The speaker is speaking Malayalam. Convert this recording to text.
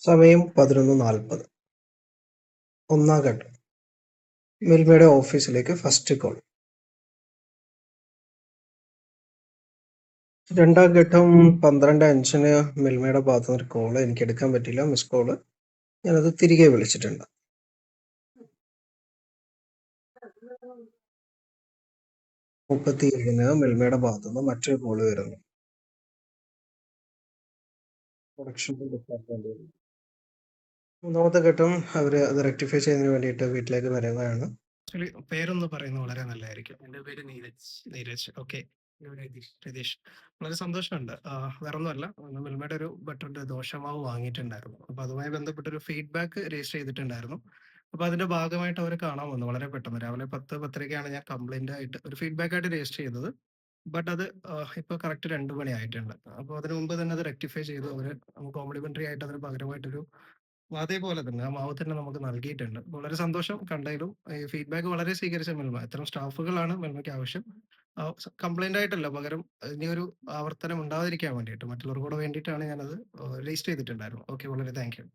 സമയം 11:40. ഒന്നാം ഘട്ടം. മിൽമയുടെ ഓഫീസിലേക്ക് ഫസ്റ്റ് കോൾ. രണ്ടാം ഘട്ടം 12:05 മിൽമയുടെ ഭാഗത്തുനിന്ന് ഒരു കോള്. എനിക്ക് എടുക്കാൻ പറ്റില്ല. Miss call. ഞാനത് തിരികെ വിളിച്ചിട്ടുണ്ട്. 37-ന് മിൽമയുടെ ഭാഗത്തുനിന്ന് മറ്റൊരു കോള് വരുന്നു. പ്രൊഡക്ഷൻ ഡിപ്പാർട്ട്മെന്റിൽ. മൂന്നാമത്തെ ഘട്ടം അവര് അത് റെക്ടിഫൈ ചെയ്യുന്നതിന് വേണ്ടിയിട്ട് വീട്ടിലേക്ക് വരുന്നതാണ്. ആക്ച്വലി പേരൊന്ന് പറയുന്നത് വളരെ നല്ലതായിരിക്കും. എൻ്റെ പേര് നീരജ്. നീരജ്. ഓക്കെ. രതീഷ്. രതീഷ്. വളരെ സന്തോഷമുണ്ട്. വേറൊന്നുമല്ല. മിൽമയുടെ ഒരു ബട്ടറിന്റെ ദോശമാവ് വാങ്ങിയിട്ടുണ്ടായിരുന്നു. അപ്പൊ അതുമായി ബന്ധപ്പെട്ട ഒരു ഫീഡ്ബാക്ക് രജിസ്റ്റർ ചെയ്തിട്ടുണ്ടായിരുന്നു. അപ്പൊ അതിന്റെ ഭാഗമായിട്ട് അവരെ കാണാൻ വന്നു വളരെ പെട്ടെന്ന്. രാവിലെ 10:10-ക്കാണ് ഞാൻ കംപ്ലയിന്റ് ആയിട്ട് ഒരു ഫീഡ്ബാക്ക് ആയിട്ട് രജിസ്റ്റർ ചെയ്തത്. ബട്ട് അത് ഇപ്പൊ കറക്റ്റ് 2 മണി ആയിട്ടുണ്ട്. അപ്പൊ അതിന് മുമ്പ് തന്നെ അത് റെക്ടിഫൈ ചെയ്തു. അവര് കോംപ്ലിമെന്ററി ആയിട്ട് അതിന് പകരമായിട്ടൊരു അതേപോലെ തന്നെ ആ മാവ് തന്നെ നമുക്ക് നൽകിയിട്ടുണ്ട്. വളരെ സന്തോഷം കണ്ടതിലും. ഈ ഫീഡ്ബാക്ക് വളരെ സ്വീകരിച്ച മിൽമ. ഇത്തരം സ്റ്റാഫുകളാണ് മിൽമയ്ക്ക് ആവശ്യം. കംപ്ലയിന്റ് ആയിട്ടല്ല, പകരം ഇനിയൊരു ആവർത്തനം ഉണ്ടാവാതിരിക്കാൻ വേണ്ടിയിട്ട് മറ്റുള്ളവർക്ക് കൂടെ വേണ്ടിയിട്ടാണ് ഞാനത് രജിസ്റ്റർ ചെയ്തിട്ടുണ്ടായിരുന്നു. ഓക്കെ, വളരെ താങ്ക് യു.